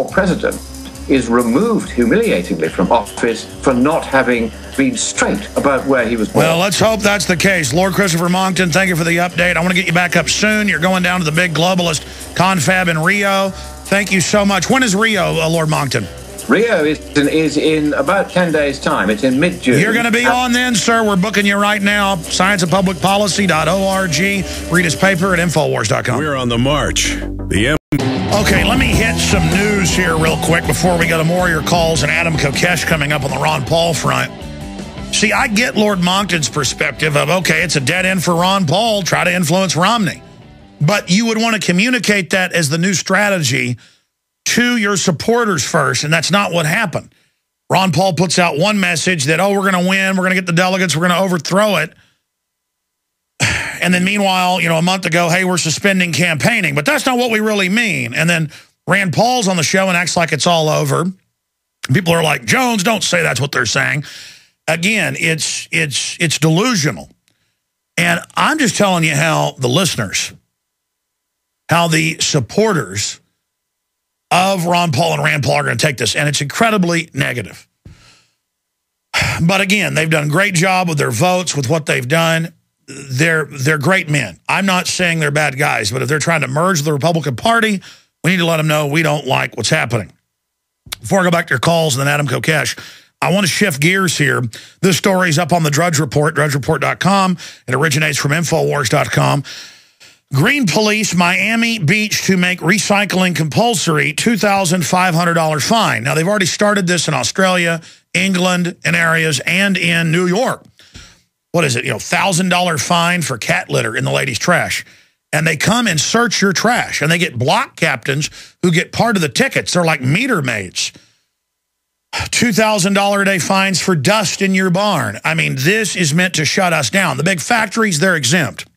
president is removed humiliatingly from office for not having been straight about where he was born. Well, let's hope that's the case. Lord Christopher Monckton, thank you for the update. I want to get you back up soon. You're going down to the big globalist confab in Rio. Thank you so much. When is Rio, Lord Monckton? Rio is in about 10 days' time. It's in mid-June. You're going to be on then, sir. We're booking you right now. scienceofpublicpolicy.org. Read his paper at Infowars.com. We're on the march. Okay, let me hit some news here real quick before we go to more of your calls and Adam Kokesh coming up on the Ron Paul front. See, I get Lord Monckton's perspective of, okay, it's a dead end for Ron Paul, try to influence Romney. But you would want to communicate that as the new strategy to your supporters first, and that's not what happened. Ron Paul puts out one message that, oh, we're going to win, we're going to get the delegates, we're going to overthrow it. And then meanwhile, a month ago, hey, we're suspending campaigning. But that's not what we really mean. And then Rand Paul's on the show and acts like it's all over. People are like, Jones, don't say that's what they're saying. Again, it's delusional. And I'm just telling you how the listeners, how the supporters of Ron Paul and Rand Paul are going to take this. And it's incredibly negative. But again, they've done a great job with their votes, with what they've done. They're great men. I'm not saying they're bad guys, but if they're trying to merge the Republican Party, we need to let them know we don't like what's happening. Before I go back to your calls and then Adam Kokesh, I want to shift gears here. This story is up on the Drudge Report, drudgereport.com. It originates from Infowars.com. Green Police Miami Beach to make recycling compulsory, $2,500 fine. Now, they've already started this in Australia, England, and areas, and in New York. What is it, $1,000 fine for cat litter in the ladies' trash. And they come and search your trash. And they get block captains who get part of the tickets. They're like meter maids. $2,000 a day fines for dust in your barn. I mean, this is meant to shut us down. The big factories, they're exempt.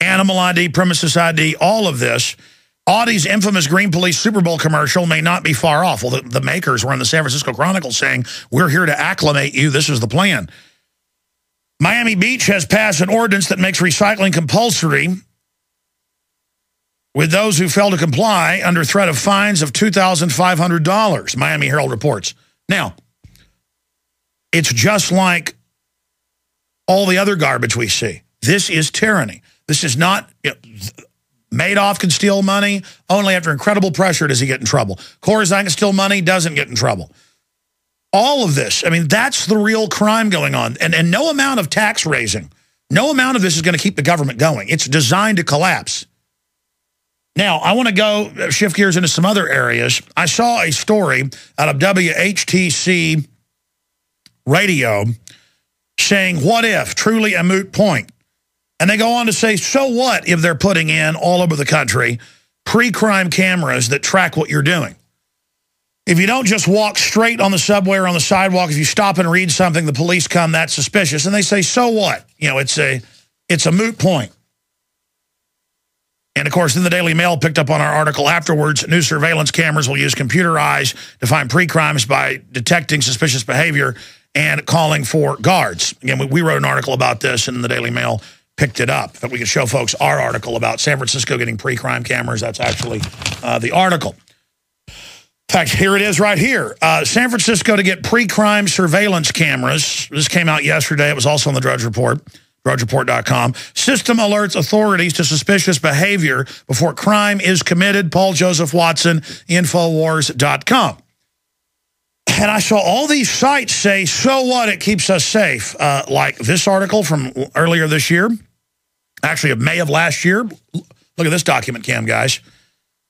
Animal ID, premises ID, all of this. Audi's infamous Green Police Super Bowl commercial may not be far off. Well, the makers were in the San Francisco Chronicle saying, we're here to acclimate you. This is the plan. Miami Beach has passed an ordinance that makes recycling compulsory with those who fail to comply under threat of fines of $2,500, Miami Herald reports. Now, it's just like all the other garbage we see. This is tyranny. This is not... Madoff can steal money. Only after incredible pressure does he get in trouble. Corzine can steal money, doesn't get in trouble. All of this, I mean, that's the real crime going on. And no amount of tax raising, no amount of this is going to keep the government going. It's designed to collapse. Now, I want to go shift gears into some other areas. I saw a story out of WHTC radio saying, what if, truly a moot point? And they go on to say, so what if they're putting in all over the country pre-crime cameras that track what you're doing? If you don't just walk straight on the subway or on the sidewalk, if you stop and read something, the police come, that's suspicious. And they say, so what? It's a moot point. And, of course, then the Daily Mail picked up on our article afterwards. New surveillance cameras will use computer eyes to find pre-crimes by detecting suspicious behavior and calling for guards. Again, we wrote an article about this, and the Daily Mail picked it up. But we could show folks our article about San Francisco getting pre-crime cameras. That's actually the article. In fact, here it is right here. San Francisco to get pre-crime surveillance cameras. This came out yesterday. It was also on the Drudge Report, drudgereport.com. System alerts authorities to suspicious behavior before crime is committed. Paul Joseph Watson, Infowars.com. And I saw all these sites say, so what, it keeps us safe. Like this article from earlier this year, actually of May of last year. Look at this document, Cam, guys.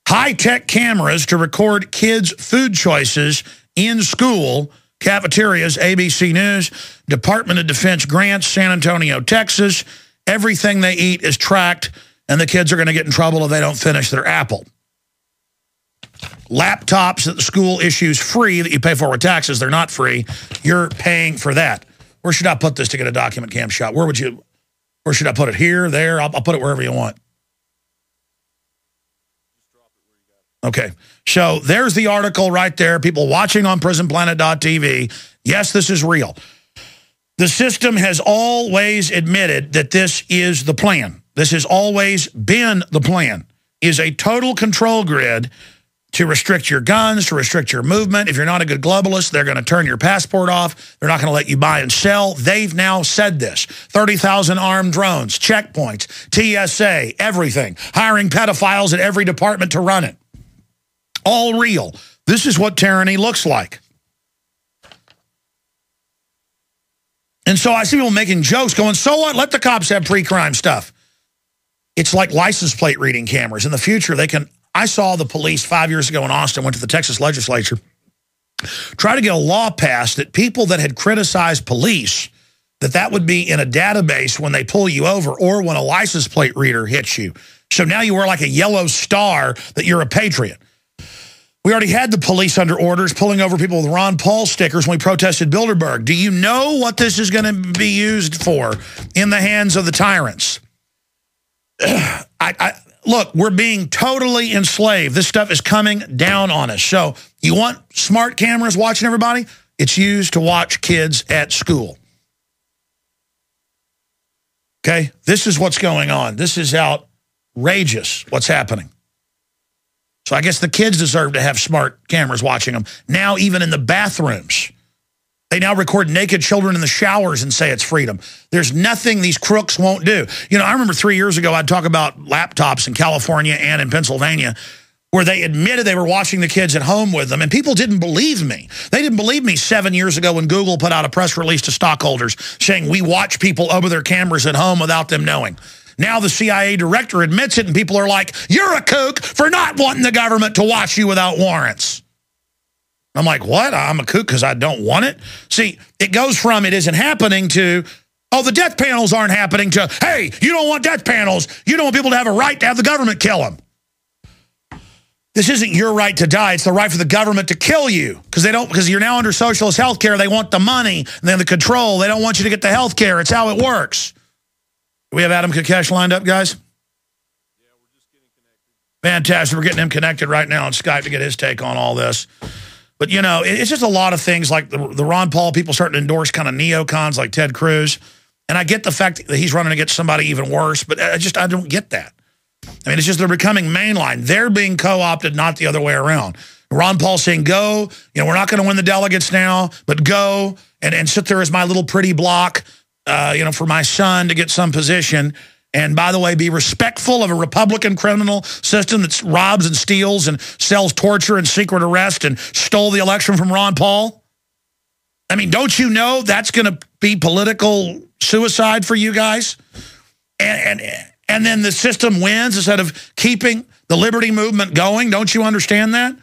High-tech cameras to record kids' food choices in school, cafeterias, ABC News, Department of Defense grants, San Antonio, Texas. Everything they eat is tracked, and the kids are going to get in trouble if they don't finish their apple. Laptops that the school issues free that you pay for with taxes, they're not free. You're paying for that. Where should I put this to get a document cam shot? Where should I put it? Here, there? I'll put it wherever you want. Okay, so there's the article right there. People watching on prisonplanet.tv. Yes, this is real. The system has always admitted that this is the plan. This has always been the plan, is a total control grid to restrict your guns, to restrict your movement. If you're not a good globalist, they're going to turn your passport off. They're not going to let you buy and sell. They've now said this. 30,000 armed drones, checkpoints, TSA, everything. Hiring pedophiles at every department to run it. All real. This is what tyranny looks like. And so I see people making jokes going, so what? Let the cops have pre-crime stuff. It's like license plate reading cameras. In the future, they can... I saw the police 5 years ago in Austin, went to the Texas legislature, try to get a law passed that people that had criticized police, that would be in a database when they pull you over or when a license plate reader hits you. So now you wear like a yellow star that you're a patriot. We already had the police under orders pulling over people with Ron Paul stickers when we protested Bilderberg. Do you know what this is going to be used for in the hands of the tyrants? Look, we're being totally enslaved. This stuff is coming down on us. So you want smart cameras watching everybody? It's used to watch kids at school. Okay? This is what's going on. This is outrageous what's happening. So I guess the kids deserve to have smart cameras watching them. Now even in the bathrooms. They now record naked children in the showers and say it's freedom. There's nothing these crooks won't do. You know, I remember 3 years ago, I'd talk about laptops in California and in Pennsylvania where they admitted they were watching the kids at home with them, and people didn't believe me. They didn't believe me 7 years ago when Google put out a press release to stockholders saying we watch people over their cameras at home without them knowing. Now the CIA director admits it, and people are like, you're a kook for not wanting the government to watch you without warrants. I'm like, what? I'm a kook because I don't want it? See, it goes from it isn't happening to, oh, the death panels aren't happening to, hey, you don't want death panels. You don't want people to have a right to have the government kill them. This isn't your right to die. It's the right for the government to kill you because you're now under socialist health care. They want the money and then the control. They don't want you to get the health care. It's how it works. Do we have Adam Kokesh lined up, guys? Yeah, we're just getting connected. Fantastic. We're getting him connected right now on Skype to get his take on all this. But, you know, it's just a lot of things like the Ron Paul people starting to endorse kind of neocons like Ted Cruz. And I get the fact that he's running against somebody even worse, but I don't get that. I mean, it's just they're becoming mainline. They're being co-opted, not the other way around. Ron Paul saying, go, you know, we're not going to win the delegates now, but go and sit there as my little pretty block, you know, for my son to get some position. And by the way, be respectful of a Republican criminal system that robs and steals and sells torture and secret arrest and stole the election from Ron Paul. I mean, don't you know that's going to be political suicide for you guys? And then the system wins instead of keeping the liberty movement going. Don't you understand that?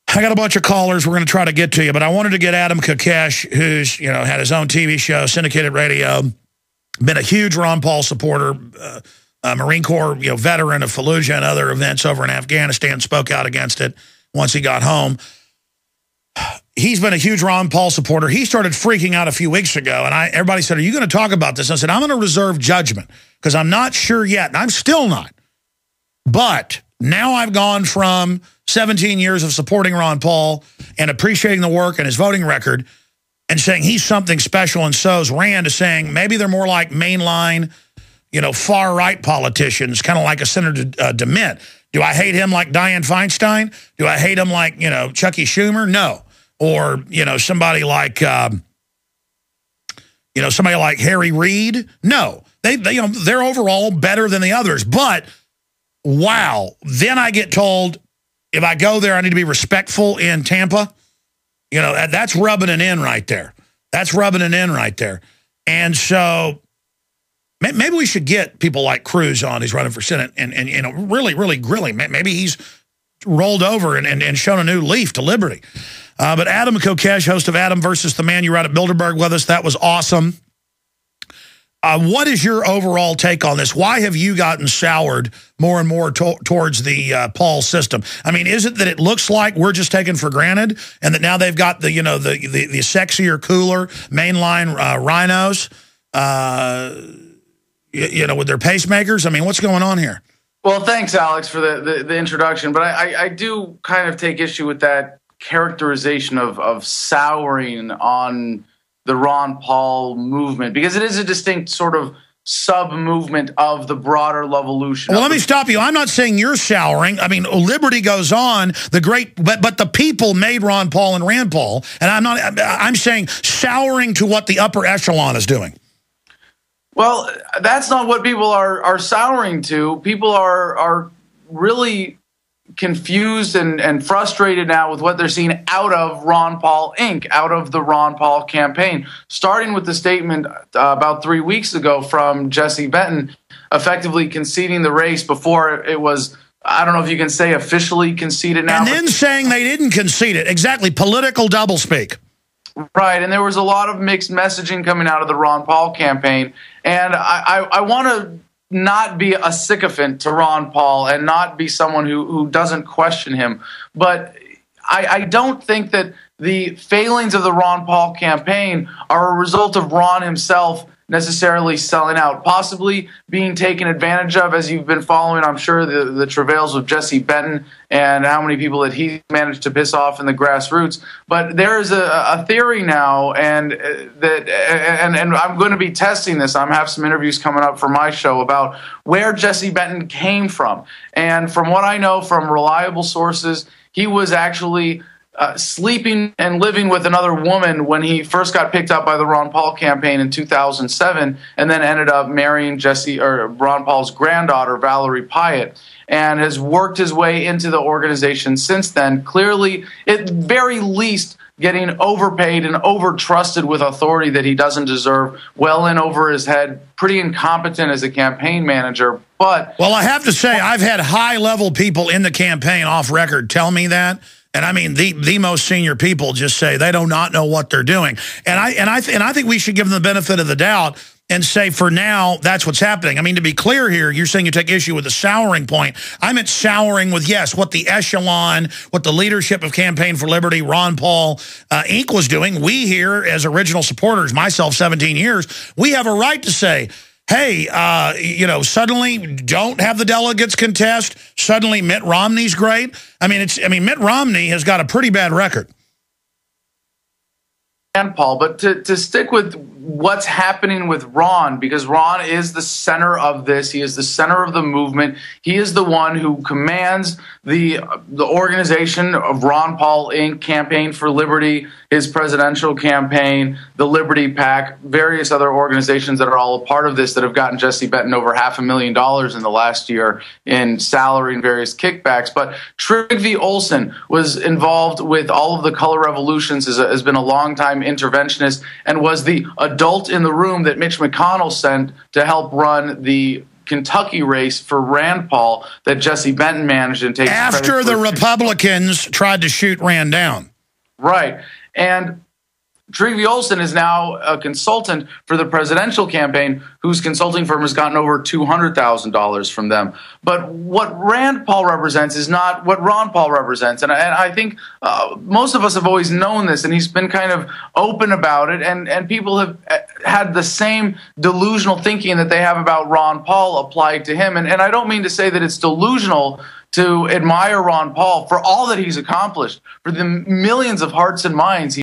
I got a bunch of callers we're going to try to get to you, but I wanted to get Adam Kokesh, who's, you know, had his own TV show, syndicated radio, been a huge Ron Paul supporter, Marine Corps, you know, veteran of Fallujah and other events over in Afghanistan, spoke out against it once he got home. He's been a huge Ron Paul supporter. He started freaking out a few weeks ago, and everybody said, are you going to talk about this? I said, I'm going to reserve judgment because I'm not sure yet, and I'm still not. But now I've gone from 17 years of supporting Ron Paul and appreciating the work and his voting record and saying he's something special, and so's Rand, to saying maybe they're more like mainline, you know, far-right politicians, kind of like a Senator DeMint. Do I hate him like Dianne Feinstein? Do I hate him like, you know, Chucky Schumer? No. Or, you know, somebody like Harry Reid? No. They you know, they're overall better than the others. But, wow. Then I get told if I go there, I need to be respectful in Tampa. You know, that's rubbing it in right there. That's rubbing it in right there. And so maybe we should get people like Cruz on who's running for Senate and you know, really, really grilling. Maybe he's rolled over and shown a new leaf to liberty. But Adam Kokesh, host of Adam versus the Man, you were out at Bilderberg with us. That was awesome. What is your overall take on this? Why have you gotten soured more and more towards the Paul system? I mean, is it that it looks like we're just taken for granted, and that now they've got the, you know, the sexier, cooler mainline rhinos, you know, with their pacemakers? I mean, what's going on here? Well, thanks, Alex, for the introduction. But I do kind of take issue with that characterization of souring on the Ron Paul movement, because it is a distinct sort of sub-movement of the broader levolution. Well, let me stop you. I'm not saying you're souring. I mean, liberty goes on. But the people made Ron Paul and Rand Paul, and I'm saying souring to what the upper echelon is doing. Well, that's not what people are souring to. People are really confused and frustrated now with what they're seeing out of Ron Paul Inc., out of the Ron Paul campaign, starting with the statement about 3 weeks ago from Jesse Benton, effectively conceding the race before it was, I don't know if you can say officially conceded now. And then saying they didn't concede it. Exactly. Political doublespeak. Right, and there was a lot of mixed messaging coming out of the Ron Paul campaign, and I want to not be a sycophant to Ron Paul and not be someone who doesn't question him. But I don't think that the failings of the Ron Paul campaign are a result of Ron himself necessarily selling out, possibly being taken advantage of, as you've been following, I'm sure, the travails of Jesse Benton and how many people that he managed to piss off in the grassroots. But there is a theory now, and I'm going to be testing this. I have some interviews coming up for my show about where Jesse Benton came from. And from what I know from reliable sources, he was actually sleeping and living with another woman when he first got picked up by the Ron Paul campaign in 2007, and then ended up marrying Ron Paul's granddaughter, Valerie Pyatt, and has worked his way into the organization since then. Clearly, at very least, getting overpaid and overtrusted with authority that he doesn't deserve, well in over his head, pretty incompetent as a campaign manager. But well, I have to say, I've had high-level people in the campaign off record tell me that. And I mean, the most senior people just say they do not know what they're doing. And I think we should give them the benefit of the doubt and say, for now, that's what's happening. I mean, to be clear here, you're saying you take issue with the souring point. I meant souring with, yes, what the echelon, what the leadership of Campaign for Liberty, Ron Paul, Inc. was doing. We here, as original supporters, myself 17 years, we have a right to say, hey, suddenly don't have the delegates contest. Suddenly Mitt Romney's great. I mean, Mitt Romney has got a pretty bad record. And Paul, but to stick with what's happening with Ron, because Ron is the center of this. He is the center of the movement. He is the one who commands the organization of Ron Paul Inc., Campaign for Liberty, his presidential campaign, the Liberty PAC, various other organizations that are all a part of this that have gotten Jesse Benton over $500,000 in the last year in salary and various kickbacks. But Trygve Olsen was involved with all of the color revolutions, has been a long-time interventionist, and was the adult in the room that Mitch McConnell sent to help run the Kentucky race for Rand Paul that Jesse Benton managed and takes after the Republicans tried to shoot Rand down. Right. And Trygve Olsen is now a consultant for the presidential campaign, whose consulting firm has gotten over $200,000 from them. But what Rand Paul represents is not what Ron Paul represents. And I think most of us have always known this, and he's been kind of open about it. And people have had the same delusional thinking that they have about Ron Paul applied to him. And I don't mean to say that it's delusional to admire Ron Paul for all that he's accomplished, for the millions of hearts and minds